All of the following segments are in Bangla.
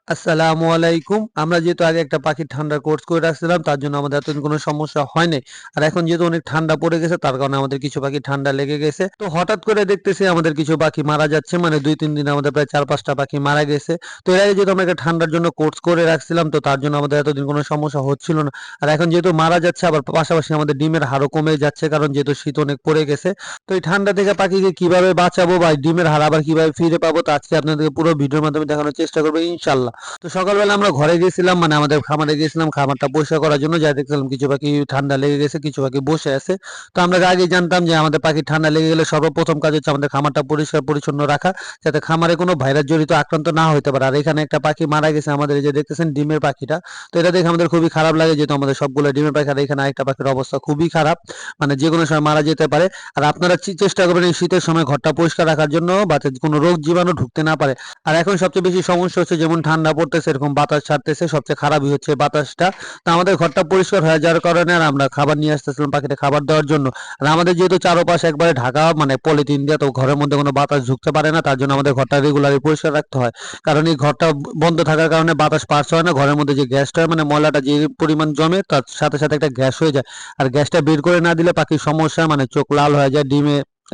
আসসালামু আলাইকুম। আমরা যেহেতু আগে একটা পাখির ঠান্ডার কোর্স করে রাখছিলাম, তার জন্য আমাদের এতদিন কোনো সমস্যা হয় নাই। আর এখন যেহেতু অনেক ঠান্ডা পড়ে গেছে, তার কারণে আমাদের কিছু পাখি ঠান্ডা লেগে গেছে। তো হঠাৎ করে দেখতেছি আমাদের কিছু পাখি মারা যাচ্ছে। মানে ২-৩ দিনে আমাদের প্রায় ৪-৫ টা পাখি মারা গেছে। তো এর আগে যেহেতু আমরা একটা ঠান্ডার জন্য কোর্স করে রাখছিলাম, তো তার জন্য আমাদের এতদিন কোনো সমস্যা হচ্ছিল না। আর এখন যেহেতু মারা যাচ্ছে, আবার পাশাপাশি আমাদের ডিমের হারও কমে যাচ্ছে, কারণ যেহেতু শীত অনেক পড়ে গেছে। তো এই ঠান্ডা থেকে পাখিকে কিভাবে বাঁচাবো বা ডিমের হার আবার কিভাবে ফিরে পাবো, তা আজকে আপনাদেরকে পুরো ভিডিওর মাধ্যমে দেখানোর চেষ্টা করবো ইনশাল্লাহ। তো সকালবেলা আমরা ঘরে গেছিলাম, মানে আমাদের খামারে গেছিলাম খামারটা পরিষ্কার করার জন্য। যা দেখছিলাম কিছু পাখি ঠান্ডা লেগে গেছে, কিছু পাখি বসে আছে। তো আমরা আগে জানতাম যে আমাদের পাখি ঠান্ডা লেগে গেলে সর্বপ্রথম কাজ হচ্ছে আমাদের খামারটা পরিষ্কার পরিচ্ছন্ন রাখা, যাতে খামারে কোনো ভাইরাস জড়িত আক্রান্ত না হতে পারে। আর এখানে একটা পাখি মারা গেছে আমাদের, এই যে দেখতেছেন ডিমের পাখিটা। তো এটা দেখে আমাদের খুবই খারাপ লাগে, যেহেতু আমাদের সবগুলো ডিমের পাখি। আর এখানে আরেকটা পাখির অবস্থা খুবই খারাপ, মানে যে কোনো সময় মারা যেতে পারে। আর আপনারা চেষ্টা করবেন এই শীতের সময় ঘরটা পরিষ্কার রাখার জন্য, যাতে কোনো রোগ জীবাণু ঢুকতে না পারে। আর এখন সবচেয়ে বেশি সমস্যা হচ্ছে, যেমন ঠান্ডা পড়তেছে, এরকম বাতাস ছাড়তেছে, সবচেয়ে খারাপই হচ্ছে বাতাসটা। তো আমাদের ঘরটা পরিষ্কার হয়ে যাওয়ার কারণে আর আমরা খাবার নিয়ে আসতেছিলাম পাখিতে খাবার দেওয়ার জন্য। আর আমাদের যেহেতু চারপাশে একবারে ঢাকা, মানে পলিথিন দিয়ে, তো ঘরের মধ্যে কোনো বাতাস ঢুকতে পারে না। তার জন্য আমাদের ঘরটা রেগুলারই পরিষ্কার রাখতে হয়, কারণ এই ঘরটা বন্ধ থাকার কারণে বাতাস পাস হয় না। ঘরের মধ্যে যে গ্যাসটা হয়, মানে ময়লাটা যে পরিমাণ জমে, তার সাথে সাথে একটা গ্যাস হয়ে যায়। আর গ্যাসটা বের করে না দিলে পাখির সমস্যা, মানে চোখ লাল হয়ে যায়,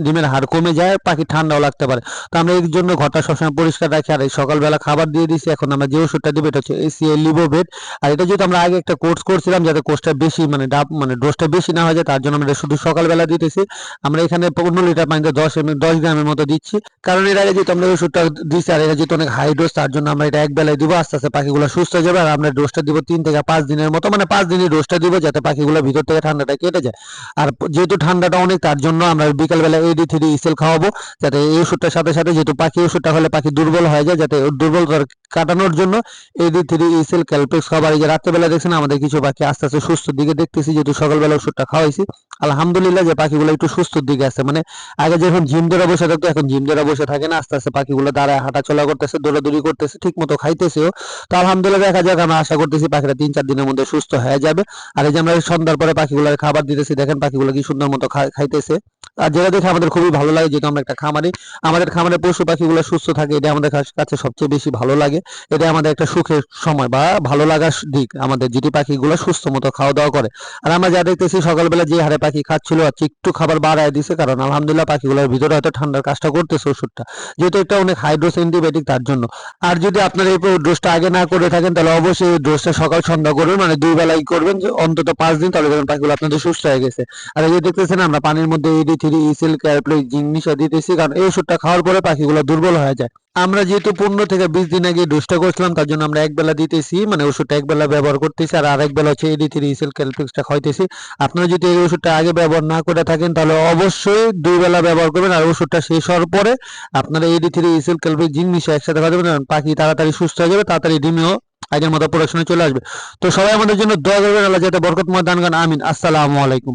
ডিমের হার কমে যায়, পাখি ঠান্ডাও লাগতে পারে। তো আমরা এই জন্য ঘরটা সবসময় পরিষ্কার রাখি। আর এই সকালবেলা খাবার দিয়ে দিছি। এখন আমরা যে ওষুধটা দিব, এটা হচ্ছে এসিএ লিভোভেট। আর এটা যেহেতু আমরা আগে একটা কোর্স করছিলাম, যাতে কোর্সটা বেশি, মানে মানে ডোজটা বেশি না হয়ে যায়, তার জন্য আমরা এটা শুধু সকালবেলা দিতেছি। আমরা এখানে ১৫ লিটার পানিতে ১০ গ্রামের মতো দিচ্ছি, কারণ এর আগে যেহেতু আমরা ওষুধটা দিচ্ছি, আর এটা যেহেতু অনেক হাই ডোজ, তার জন্য আমরা এটা এক বেলায় দিব। আস্তে আস্তে পাখিগুলো সুস্থ হয়ে যাবে। আর আমরা ডোজটা দিব ৩ থেকে ৫ দিনের মতো, মানে ৫ দিনই ডোজটা দিব, যাতে পাখিগুলো ভিতর থেকে ঠান্ডাটা কেটে যায়। আর যেহেতু ঠান্ডাটা অনেক, তার জন্য আমরা বিকালবেলা AD3 ইসেল খাওয়াবো, যাতে এই ওষুধটার সাথে সাথে, যেহেতু পাখি ওষুধটা হলে পাখি দুর্বল হয়ে যায়, যাতে ওর দুর্বলতা কাটানোর জন্য AD3 ইসেল ক্যালপেক্স খাবার। এই যে রাত্রেবেলা দেখছেন আমাদের কিছু পাখি আস্তে আস্তে সুস্থ দিকে দেখতেছি, যেহেতু সকালবেলা ওষুধটা খাওয়াইছি। আলহামদুলিল্লাহ যে পাখিগুলো একটু সুস্থর দিকে আছে, মানে আগে যখন জিম ধরে বসে থাকতো, এখন জিম ধরে বসে থাকে না। আস্তে আস্তে পাখিগুলো দাঁড়ায় হাঁটা চলা করতেছে, দৌড়াদৌড়ি করতেছে, ঠিক মতো খাইতেছেও। তো আলহামদুলিল্লাহ দেখা যাক, আমরা আশা করতেছি পাখিরা ৩-৪ দিনের মধ্যে সুস্থ হয়ে যাবে। আর এই যে আমরা সন্ধ্যার পরে পাখিগুলোর খাবার দিতেছি, দেখেন পাখিগুলো কি সুন্দর মতো খাইতেছে। আর যেটা দেখে আমাদের খুবই ভালো লাগে, যেহেতু আমরা একটা খামারি, আমাদের খামারে পশু পাখিগুলো সুস্থ থাকে, এটা আমাদের কাছে সবচেয়ে বেশি ভালো লাগে। এটা আমাদের একটা সুখের সময় বা ভালো লাগার দিক, আমাদের যেটি পাখিগুলো সুস্থ মতো খাওয়া দাওয়া করে। আর আমরা যা দেখতেছি সকালবেলা যে হারে পাখি খাচ্ছিল, আর একটু খাবার বাড়ায় দিছে, কারণ আলহামদুলিল্লাহ পাখিগুলোর ভিতরে হয়তো ঠান্ডার কাজটা করতেছে ওষুধটা, যেহেতু এটা অনেক হাইড্রোস অ্যান্টিবায়োটিক, তার জন্য। আর যদি আপনারা এই ডোজটা আগে না করে থাকেন, তাহলে অবশ্যই এই ডোজটা সকাল সন্ধ্যা করবেন, মানে ২ বেলাই করবেন, যে অন্তত ৫ দিন, তাহলে দেখবেন পাখিগুলো আপনাদের সুস্থ হয়ে গেছে। আর এই যে দেখতেছেন আমরা পানির মধ্যে AD3 ইসেল ক্যালপ্লেক্স জিঙ্ক মিশিয়ে দিতেছি, কারণ এই ওষুধটা খাওয়ার পরে পাখিগুলো দুর্বল হয়ে যায়। আমরা যেহেতু ১৫ থেকে ২০ দিন আগে ডোজটা করছিলাম, তার জন্য আমরা এক বেলা দিতেছি, মানে ওষুধটা এক বেলা ব্যবহার করতেছি, আর আরেক বেলা হচ্ছে AD3 ইসেল ক্যালপ্লেক্সটা খাইতেছি। আপনারা যদি এই ওষুধটা আগে ব্যবহার না করে থাকেন, তাহলে অবশ্যই ২ বেলা ব্যবহার করবেন। আর ওষুধটা শেষ হওয়ার পরে আপনারা AD3 ইসেল ক্যালপ্লেক্স জিঙ্ক মিশিয়ে একসাথে খাওয়া যাবেন, কারণ পাখি তাড়াতাড়ি সুস্থ হয়ে যাবে, তাড়াতাড়ি ডিমেও আগের মতো প্রোডাকশনে চলে আসবে। তো সবাই আমাদের জন্য দোয়া করবেন, আল্লাহ যাতে বরকতময় দান করেন, আমিন। আসসালামু আলাইকুম।